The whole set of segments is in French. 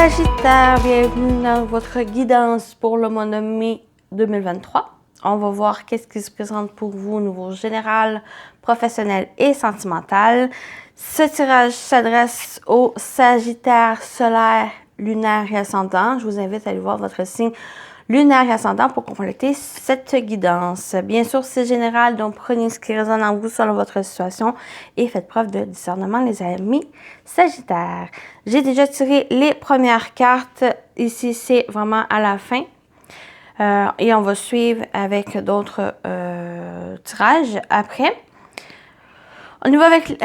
Sagittaire, bienvenue dans votre guidance pour le mois de mai 2023. On va voir qu'est-ce qui se présente pour vous au niveau général, professionnel et sentimental. Ce tirage s'adresse aux Sagittaires solaire, lunaire et ascendant. Je vous invite à aller voir votre signe lunaire et ascendant pour compléter cette guidance. Bien sûr, c'est général, donc prenez ce qui résonne en vous selon votre situation et faites preuve de discernement, les amis Sagittaires. J'ai déjà tiré les premières cartes. Ici, c'est vraiment à la fin. Et on va suivre avec d'autres tirages après. On y va avec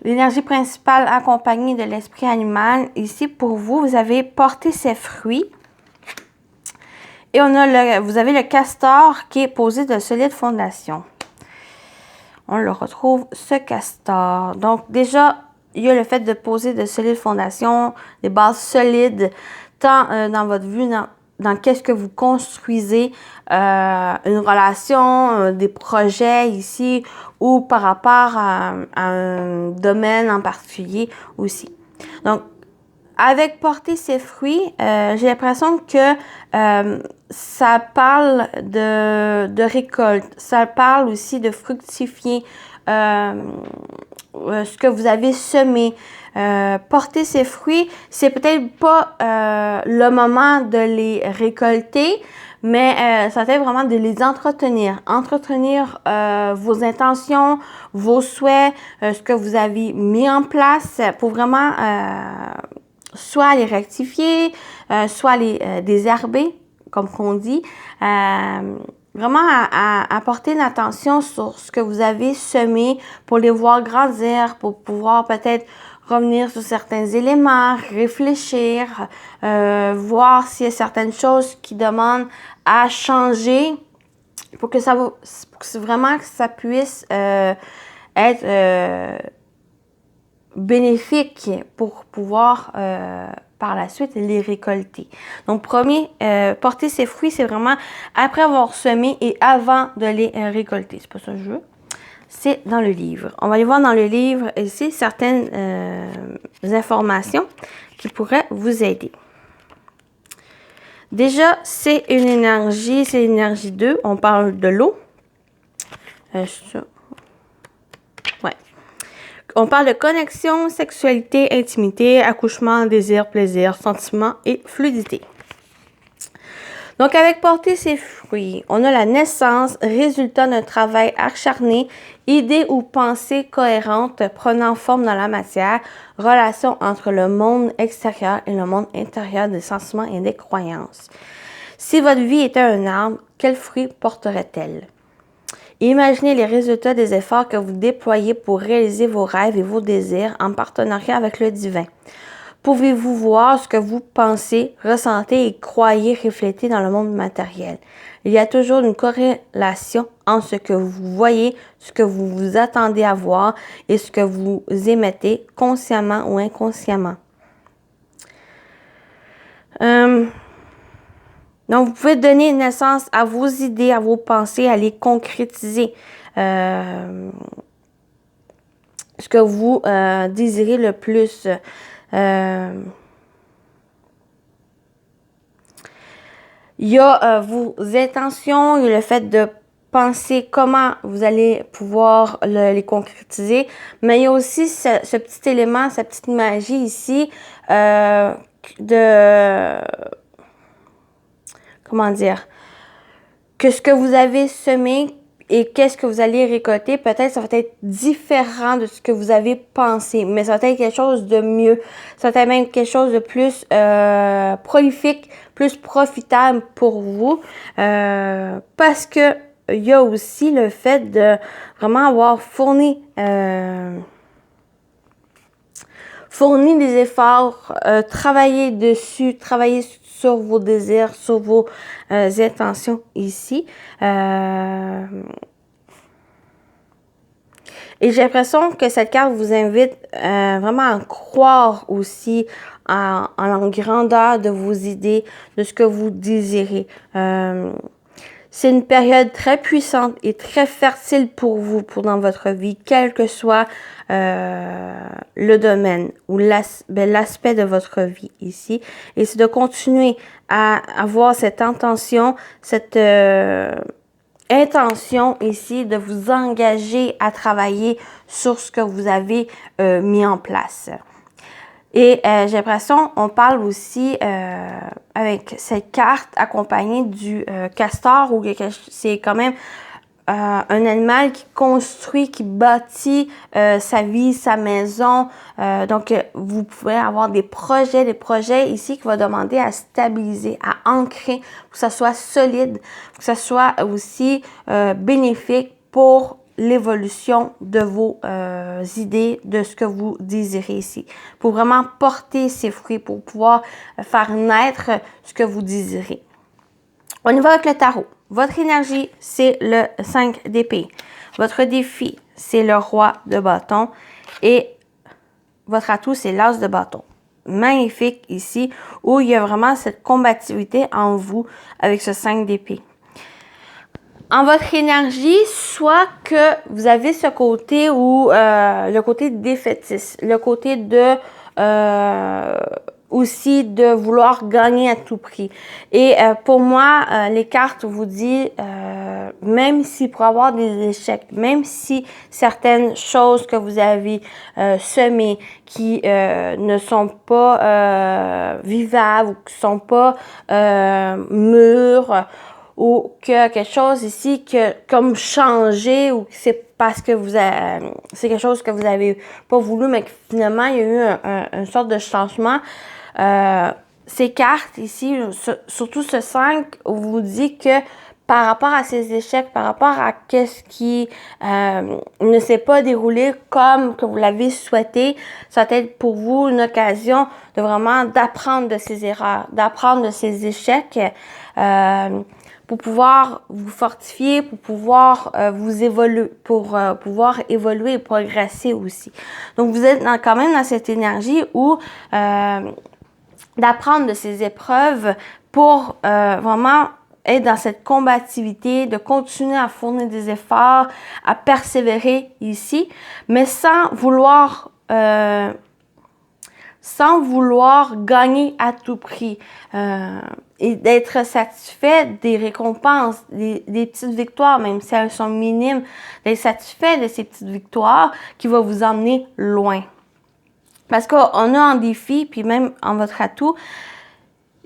l'énergie principale accompagnée de l'esprit animal. Ici, pour vous, vous avez porté ses fruits. Et vous avez le castor qui est posé de solides fondations. On le retrouve, ce castor. Donc, déjà, il y a le fait de poser de solides fondations, des bases solides, tant dans votre vue, dans qu'est-ce que vous construisez, une relation, des projets ici, ou par rapport à un domaine en particulier aussi. Donc, avec porter ses fruits, j'ai l'impression que ça parle de récolte. Ça parle aussi de fructifier ce que vous avez semé. Porter ses fruits, c'est peut-être pas le moment de les récolter, mais ça va être vraiment de les entretenir. Entretenir vos intentions, vos souhaits, ce que vous avez mis en place pour vraiment soit les rectifier, soit les désherber, comme on dit. Vraiment à porter une attention sur ce que vous avez semé pour les voir grandir, pour pouvoir peut-être revenir sur certains éléments, réfléchir, voir s'il y a certaines choses qui demandent à changer pour que vraiment que ça puisse être bénéfique pour pouvoir par la suite les récolter. Donc, premier, porter ses fruits, c'est vraiment après avoir semé et avant de les récolter. C'est pas ça que je veux. C'est dans le livre. On va aller voir dans le livre ici certaines informations qui pourraient vous aider. Déjà, c'est une énergie, c'est l'énergie 2. On parle de l'eau. On parle de connexion, sexualité, intimité, accouchement, désir, plaisir, sentiment et fluidité. Donc, avec porter ses fruits, on a la naissance, résultat d'un travail acharné, idée ou pensée cohérente prenant forme dans la matière, relation entre le monde extérieur et le monde intérieur des sentiments et des croyances. Si votre vie était un arbre, quels fruits porterait-elle? Imaginez les résultats des efforts que vous déployez pour réaliser vos rêves et vos désirs en partenariat avec le divin. Pouvez-vous voir ce que vous pensez, ressentez et croyez refléter dans le monde matériel? Il y a toujours une corrélation entre ce que vous voyez, ce que vous vous attendez à voir et ce que vous émettez consciemment ou inconsciemment. Donc, vous pouvez donner naissance à vos idées, à vos pensées, à les concrétiser. Ce que vous désirez le plus. Il y a vos intentions, il y a le fait de penser comment vous allez pouvoir les concrétiser. Mais il y a aussi ce petit élément, cette petite magie ici comment dire, que ce que vous avez semé et qu'est-ce que vous allez récolter, peut-être ça va être différent de ce que vous avez pensé, mais ça va être quelque chose de mieux. Ça va être même quelque chose de plus prolifique, plus profitable pour vous, parce que il y a aussi le fait de vraiment avoir fourni des efforts, travailler dessus, travailler sur vos désirs, sur vos intentions ici. Et j'ai l'impression que cette carte vous invite vraiment à croire aussi en grandeur de vos idées, de ce que vous désirez. C'est une période très puissante et très fertile pour vous, dans votre vie, quel que soit le domaine ou l'aspect de votre vie ici. Et c'est de continuer à avoir cette intention, cette intention ici de vous engager à travailler sur ce que vous avez mis en place. Et j'ai l'impression, on parle aussi avec cette carte accompagnée du castor, ou c'est quand même un animal qui construit, qui bâtit sa vie, sa maison. Donc, vous pouvez avoir des projets ici qui vont demander à stabiliser, à ancrer, que ça soit solide, que ça soit aussi bénéfique pour l'évolution de vos idées, de ce que vous désirez ici. Pour vraiment porter ses fruits, pour pouvoir faire naître ce que vous désirez. On y va avec le tarot. Votre énergie, c'est le 5 d'épée. Votre défi, c'est le roi de bâton. Et votre atout, c'est l'as de bâton. Magnifique ici, où il y a vraiment cette combativité en vous avec ce 5 d'épée. En votre énergie, soit que vous avez ce côté où le côté défaitiste, le côté de aussi de vouloir gagner à tout prix. Et pour moi, les cartes vous disent, même si pour avoir des échecs, même si certaines choses que vous avez semées qui ne sont pas vivables ou qui ne sont pas mûres, ou que quelque chose ici que comme changé, ou c'est parce que vous avez, c'est quelque chose que vous avez pas voulu, mais que finalement il y a eu une sorte de changement. Ces cartes ici, surtout ce 5, vous dit que par rapport à ces échecs, par rapport à qu'est-ce qui ne s'est pas déroulé comme que vous l'avez souhaité, ça va être pour vous une occasion de vraiment d'apprendre de ces erreurs, d'apprendre de ces échecs, pour pouvoir vous fortifier, pour pouvoir vous évoluer, pour pouvoir évoluer et progresser aussi. Donc, vous êtes quand même dans cette énergie où d'apprendre de ces épreuves pour vraiment être dans cette combativité, de continuer à fournir des efforts, à persévérer ici, mais sans vouloir gagner à tout prix et d'être satisfait des récompenses, des petites victoires, même si elles sont minimes, d'être satisfait de ces petites victoires qui vont vous emmener loin. Parce qu'on a un défi, puis même en votre atout,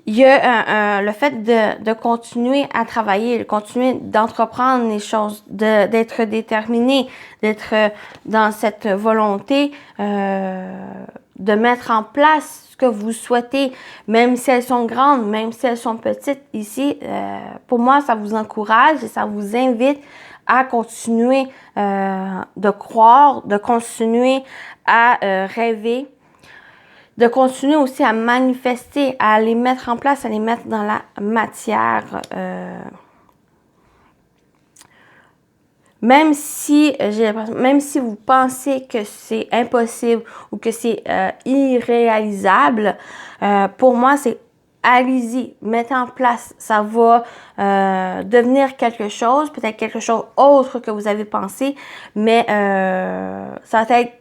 il y a le fait de continuer à travailler, de continuer d'entreprendre les choses, d'être déterminé, d'être dans cette volonté de mettre en place ce que vous souhaitez, même si elles sont grandes, même si elles sont petites. Ici, pour moi, ça vous encourage et ça vous invite à continuer de croire, de continuer à rêver, de continuer aussi à manifester, à les mettre en place, à les mettre dans la matière. Même si vous pensez que c'est impossible ou que c'est irréalisable, pour moi, c'est allez-y, mettez en place. Ça va devenir quelque chose, peut-être quelque chose autre que vous avez pensé, mais ça va être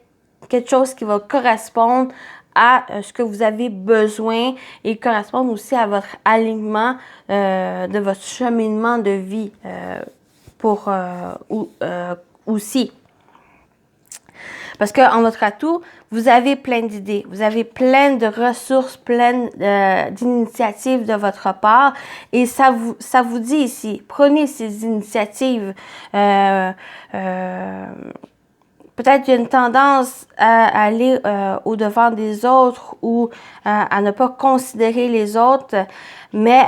quelque chose qui va correspondre à ce que vous avez besoin et correspondre aussi à votre alignement de votre cheminement de vie aussi. Parce qu'en votre atout, vous avez plein d'idées, vous avez plein de ressources, plein d'initiatives de votre part et ça vous dit ici, prenez ces initiatives. Peut-être qu'il y a une tendance à aller au-devant des autres ou à ne pas considérer les autres, mais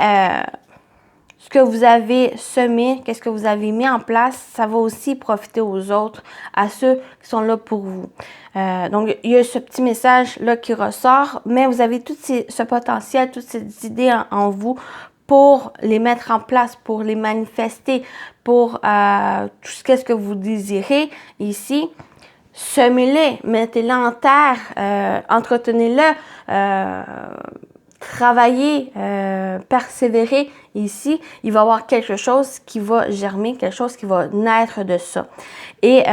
ce que vous avez semé, qu'est-ce que vous avez mis en place, ça va aussi profiter aux autres, à ceux qui sont là pour vous. Donc, il y a ce petit message-là qui ressort, mais vous avez tout ce potentiel, toutes ces idées en vous pour les mettre en place, pour les manifester, pour tout ce que vous désirez ici. Semez-les, mettez-les en terre, entretenez-le, travailler, persévérer ici, il va y avoir quelque chose qui va germer, quelque chose qui va naître de ça. Et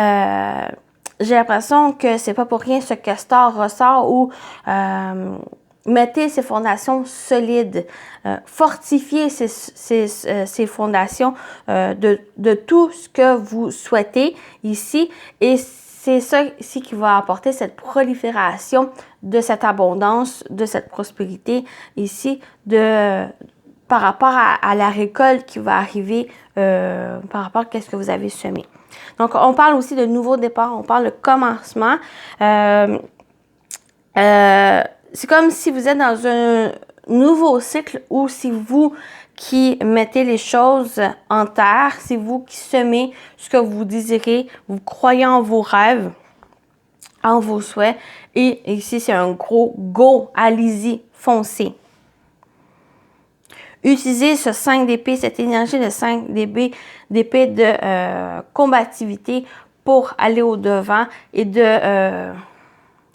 j'ai l'impression que c'est pas pour rien ce castor ressort où mettez ces fondations solides, fortifiez ces fondations de tout ce que vous souhaitez ici. Et c'est ça ici qui va apporter cette prolifération de cette abondance, de cette prospérité ici, par rapport à la récolte qui va arriver, par rapport à ce que vous avez semé. Donc, on parle aussi de nouveau départ, on parle de commencement. C'est comme si vous êtes dans un nouveau cycle ou si vous qui mettez les choses en terre, c'est vous qui semez ce que vous désirez, vous croyez en vos rêves, en vos souhaits. Et ici, c'est un gros go, allez-y, foncez. Utilisez ce 5 d'épée, cette énergie de 5 d'épée de combativité pour aller au-devant et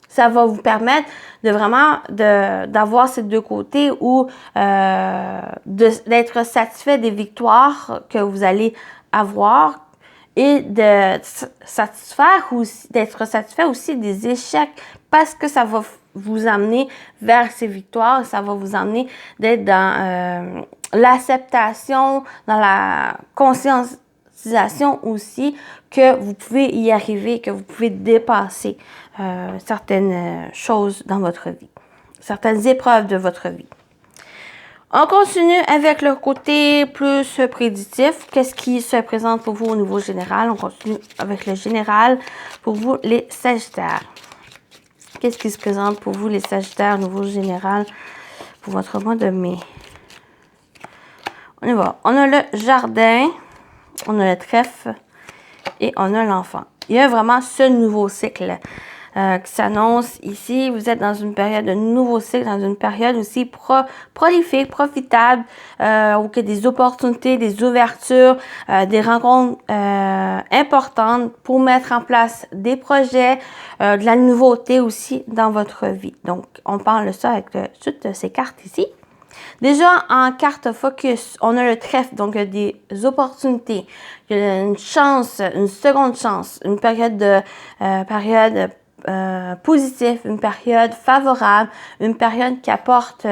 ça va vous permettre de vraiment d'avoir ces deux côtés ou d'être satisfait des victoires que vous allez avoir et d'être satisfait aussi des échecs parce que ça va vous amener vers ces victoires, ça va vous amener d'être dans l'acceptation, dans la conscientisation aussi que vous pouvez y arriver, que vous pouvez dépasser certaines choses dans votre vie, certaines épreuves de votre vie. On continue avec le côté plus prédictif. Qu'est-ce qui se présente pour vous au niveau général? On continue avec le général pour vous, les Sagittaires. Qu'est-ce qui se présente pour vous, les Sagittaires, au niveau général pour votre mois de mai? On y va. On a le jardin, on a le trèfle et on a l'enfant. Il y a vraiment ce nouveau cycle qui s'annonce ici. Vous êtes dans une période de nouveau cycle, dans une période aussi prolifique, profitable, où il y a des opportunités, des ouvertures, des rencontres importantes pour mettre en place des projets, de la nouveauté aussi dans votre vie. Donc, on parle de ça avec toutes ces cartes ici. Déjà, en carte focus, on a le trèfle, donc il y a des opportunités, il y a une chance, une seconde chance, une période positive, une période favorable, une période qui apporte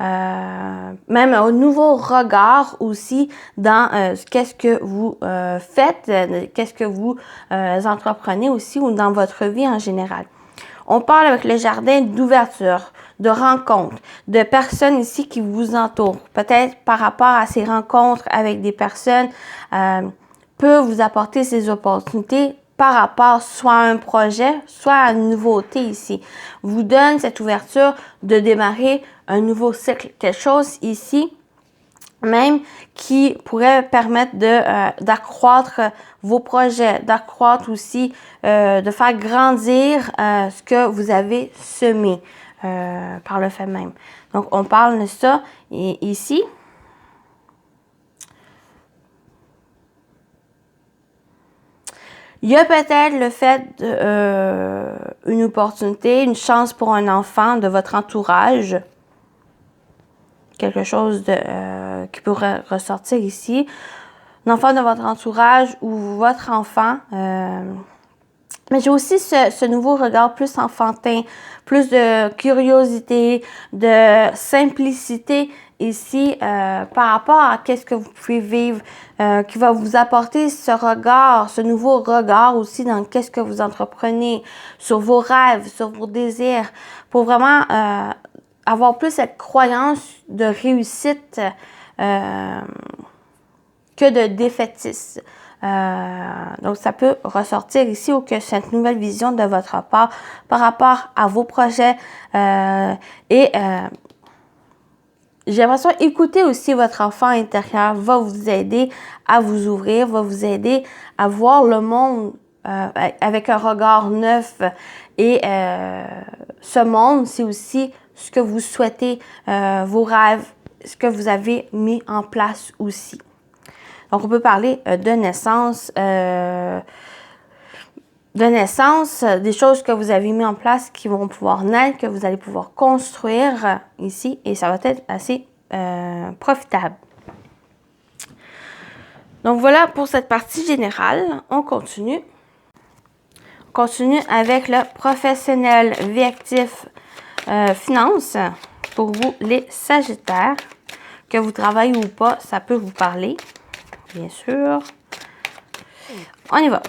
même un nouveau regard aussi dans qu'est-ce que vous faites, qu'est-ce que vous entreprenez aussi ou dans votre vie en général. On parle avec le jardin d'ouverture, de rencontres, de personnes ici qui vous entourent. Peut-être par rapport à ces rencontres avec des personnes, peut vous apporter ces opportunités par rapport soit à un projet, soit à une nouveauté ici. Vous donne cette ouverture de démarrer un nouveau cycle, quelque chose ici même qui pourrait permettre d'accroître vos projets, d'accroître aussi, de faire grandir ce que vous avez semé par le fait même. Donc, on parle de ça ici. Il y a peut-être le fait une opportunité, une chance pour un enfant de votre entourage. Quelque chose qui pourrait ressortir ici. Un enfant de votre entourage ou votre enfant. Mais j'ai aussi ce nouveau regard plus enfantin, plus de curiosité, de simplicité ici par rapport à qu'est-ce que vous pouvez vivre, qui va vous apporter ce regard, ce nouveau regard aussi dans qu'est-ce que vous entreprenez, sur vos rêves, sur vos désirs, pour vraiment avoir plus cette croyance de réussite que de défaitisme. Donc, ça peut ressortir ici ou que cette nouvelle vision de votre part par rapport à vos projets j'ai l'impression écouter aussi votre enfant intérieur va vous aider à vous ouvrir, va vous aider à voir le monde avec un regard neuf et ce monde, c'est aussi ce que vous souhaitez, vos rêves, ce que vous avez mis en place aussi. Donc, on peut parler de naissance. de naissance, des choses que vous avez mis en place qui vont pouvoir naître, que vous allez pouvoir construire ici, et ça va être assez profitable. Donc voilà pour cette partie générale. On continue. On continue avec le professionnel vie actif finance pour vous les Sagittaires. Que vous travaillez ou pas, ça peut vous parler, bien sûr. On y va.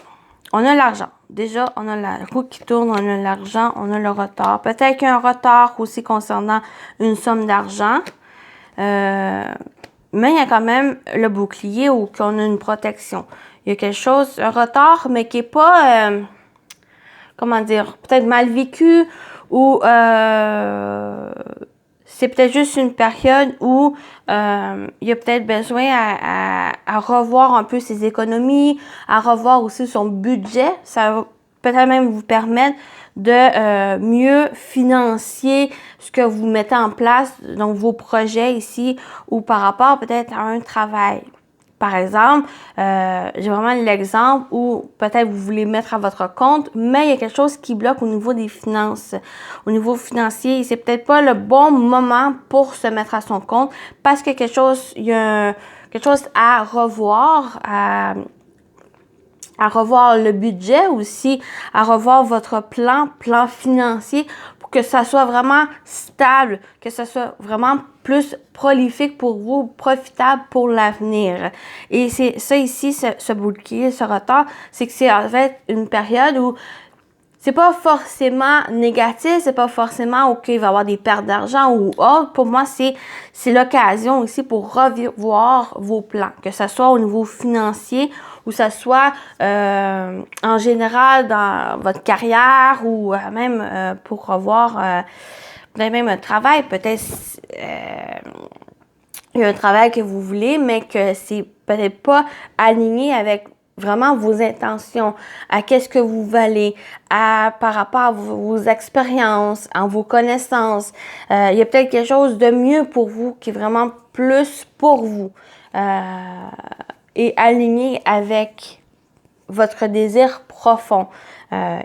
On a l'argent. Déjà, on a la roue qui tourne, on a l'argent, on a le retard. Peut-être qu'il y a un retard aussi concernant une somme d'argent. Mais il y a quand même le bouclier où on a une protection. Il y a quelque chose, un retard, mais qui n'est pas, comment dire, peut-être mal vécu ou c'est peut-être juste une période où il y a peut-être besoin à revoir un peu ses économies, à revoir aussi son budget. Ça va peut-être même vous permettre de mieux financer ce que vous mettez en place, donc vos projets ici, ou par rapport peut-être à un travail. Par exemple, j'ai vraiment l'exemple où peut-être vous voulez mettre à votre compte, mais il y a quelque chose qui bloque au niveau des finances. Au niveau financier, c'est peut-être pas le bon moment pour se mettre à son compte parce qu'il y a quelque chose à revoir, à revoir le budget aussi, à revoir votre plan financier pour que ça soit vraiment stable, que ça soit vraiment plus prolifique pour vous, profitable pour l'avenir. Et c'est ça ici, ce bouclier, ce retard, c'est que c'est en fait une période où c'est pas forcément négatif, c'est pas forcément OK, il va y avoir des pertes d'argent ou autre. Pour moi, c'est l'occasion aussi pour revoir vos plans, que ce soit au niveau financier ou que ce soit en général dans votre carrière ou même pour revoir même un travail. Peut-être il y a un travail que vous voulez, mais que c'est peut-être pas aligné avec vraiment vos intentions, à qu'est-ce que vous valez, par rapport à vos expériences, à vos connaissances. Il y a peut-être quelque chose de mieux pour vous qui est vraiment plus pour vous et aligné avec votre désir profond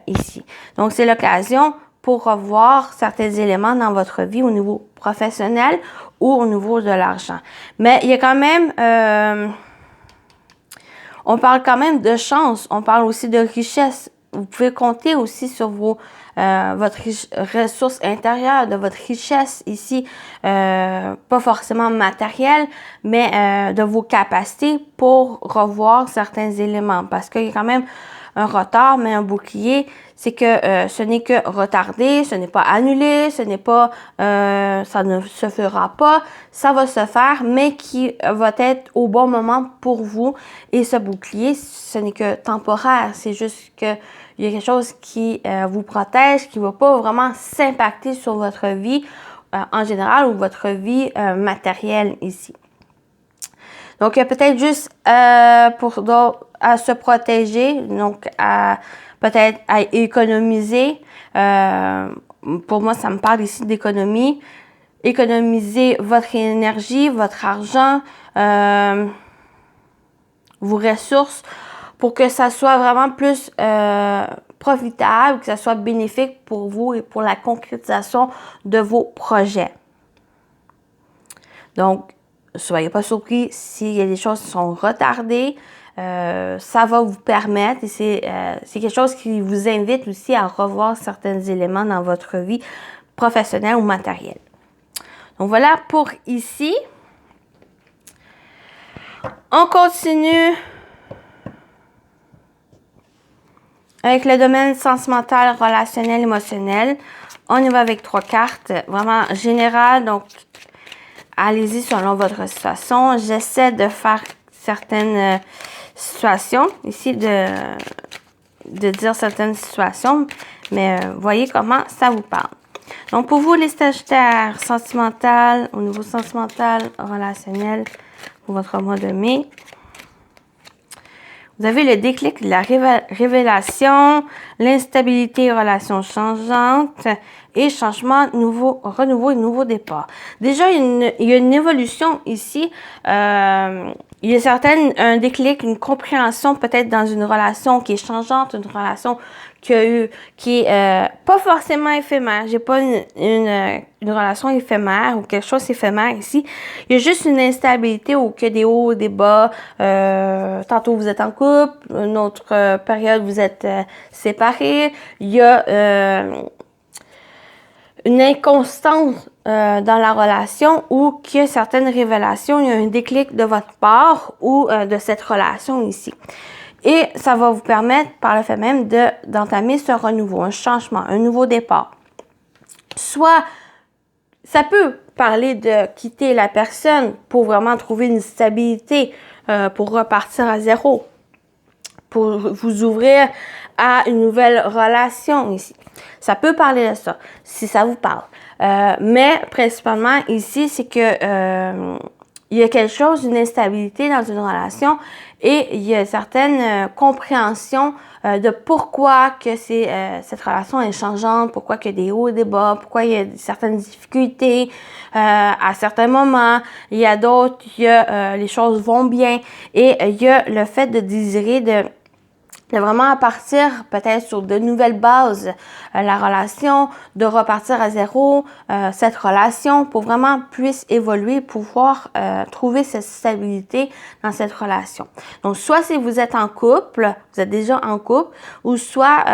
ici. Donc, c'est l'occasion pour revoir certains éléments dans votre vie au niveau professionnel ou au niveau de l'argent. Mais il y a quand même... on parle quand même de chance, on parle aussi de richesse. Vous pouvez compter aussi sur votre ressource intérieure, de votre richesse ici, pas forcément matérielle, mais de vos capacités pour revoir certains éléments. Parce qu'il y a quand même un retard, mais un bouclier, c'est que ce n'est que retardé, ce n'est pas annulé, ce n'est pas, ça ne se fera pas, ça va se faire, mais qui va être au bon moment pour vous. Et ce bouclier, ce n'est que temporaire, c'est juste que il y a quelque chose qui vous protège, qui ne va pas vraiment s'impacter sur votre vie en général ou votre vie matérielle ici. Donc, il y a peut-être juste à se protéger, donc peut-être à économiser. Pour moi, ça me parle ici d'économie. Économiser votre énergie, votre argent, vos ressources pour que ça soit vraiment plus profitable, que ça soit bénéfique pour vous et pour la concrétisation de vos projets. Donc, soyez pas surpris s'il y a des choses qui sont retardées. Ça va vous permettre, et c'est quelque chose qui vous invite aussi à revoir certains éléments dans votre vie professionnelle ou matérielle. Donc voilà pour ici. On continue avec le domaine sentimental, relationnel, émotionnel. On y va avec 3 cartes, vraiment générales, donc allez-y selon votre situation. J'essaie de faire certaines situations ici, de dire certaines situations, mais voyez comment ça vous parle. Donc, pour vous, les Sagittaires, sentimental, au niveau sentimental, relationnel, pour votre mois de mai. Vous avez le déclic de la révélation, l'instabilité, relations changeantes et changement, renouveau et nouveau départ. Déjà, il y a une évolution ici. Il y a un déclic, une compréhension peut-être dans une relation qui est changeante, une relation qui est pas forcément éphémère. J'ai pas une relation éphémère ou quelque chose d'éphémère ici. Il y a juste une instabilité ou que des hauts, des bas. Tantôt vous êtes en couple, une autre période vous êtes séparés. Il y a une inconstance dans la relation ou qu'il y a certaines révélations, il y a un déclic de votre part ou de cette relation ici. Et ça va vous permettre, par le fait même, d'entamer ce renouveau, un changement, un nouveau départ. Soit, ça peut parler de quitter la personne pour vraiment trouver une stabilité, pour repartir à zéro, pour vous ouvrir à une nouvelle relation ici. Ça peut parler de ça, si ça vous parle. Mais principalement ici, c'est que il y a quelque chose, une instabilité dans une relation et il y a certaines compréhensions de pourquoi que cette relation est changeante, pourquoi qu'il y a des hauts et des bas, pourquoi il y a certaines difficultés à certains moments. Il y a d'autres, les choses vont bien et il y a le fait de désirer de vraiment partir peut-être sur de nouvelles bases, la relation, de repartir à zéro, cette relation pour vraiment puisse évoluer, pouvoir trouver cette stabilité dans cette relation. Donc, soit si vous êtes en couple, vous êtes déjà en couple, ou soit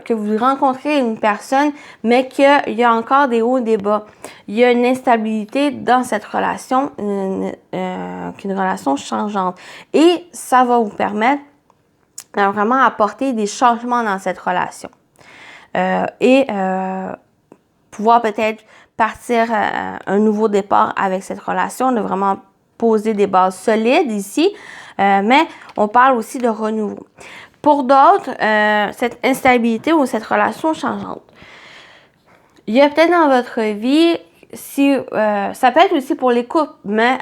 que vous rencontrez une personne, mais qu'il y a encore des hauts et des bas. Il y a une instabilité dans cette relation, une relation changeante. Et ça va vous permettre vraiment apporter des changements dans cette relation. Pouvoir peut-être partir un nouveau départ avec cette relation, de vraiment poser des bases solides ici, mais on parle aussi de renouveau. Pour d'autres, cette instabilité ou cette relation changeante. Il y a peut-être dans votre vie, ça peut être aussi pour les couples, mais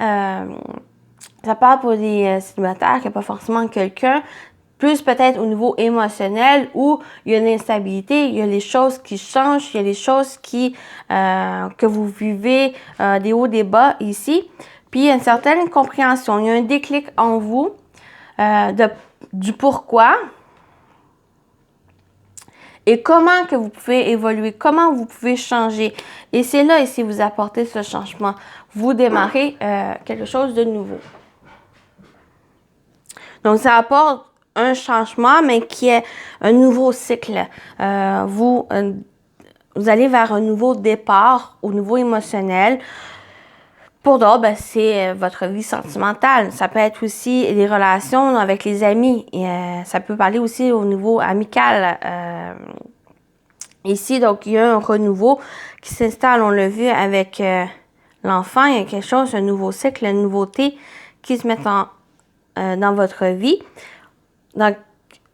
ça parle pour les célibataires, qu'il n'y a pas forcément quelqu'un, plus peut-être au niveau émotionnel où il y a une instabilité, il y a les choses qui changent, il y a les choses que vous vivez, des hauts, des bas ici. Puis il y a une certaine compréhension, il y a un déclic en vous du pourquoi et comment que vous pouvez évoluer, comment vous pouvez changer. Et c'est là ici vous apportez ce changement. Vous démarrez quelque chose de nouveau. Donc ça apporte un changement, mais qui est un nouveau cycle. Vous allez vers un nouveau départ au niveau émotionnel. Pour d'autres, c'est votre vie sentimentale. Ça peut être aussi les relations avec les amis. Et, ça peut parler aussi au niveau amical. Ici, donc, il y a un renouveau qui s'installe. On l'a vu avec l'enfant. Il y a quelque chose, un nouveau cycle, une nouveauté qui se met dans votre vie. Dans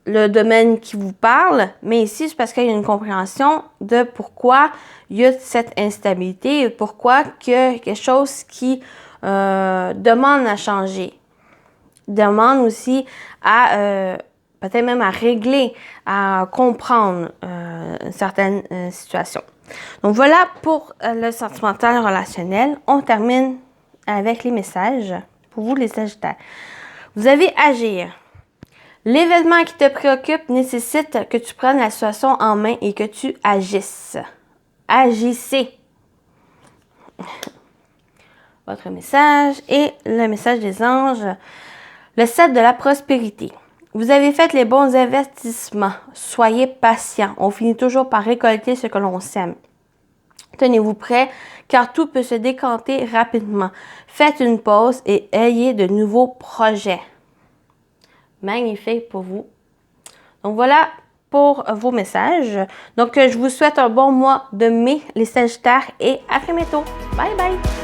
le domaine qui vous parle, mais ici, c'est parce qu'il y a une compréhension de pourquoi il y a cette instabilité et pourquoi il y a quelque chose qui demande à changer, demande aussi à peut-être même à régler, à comprendre certaines situations. Donc voilà pour le sentimental relationnel. On termine avec les messages pour vous les Sagittaires. Vous avez agir. L'événement qui te préoccupe nécessite que tu prennes la situation en main et que tu agisses. Agissez. Votre message et le message des anges. Le 7 de la prospérité. Vous avez fait les bons investissements. Soyez patient. On finit toujours par récolter ce que l'on sème. Tenez-vous prêts, car tout peut se décanter rapidement. Faites une pause et ayez de nouveaux projets. Magnifique pour vous. Donc voilà pour vos messages. Donc je vous souhaite un bon mois de mai, les Sagittaires, et à très bientôt. Bye bye!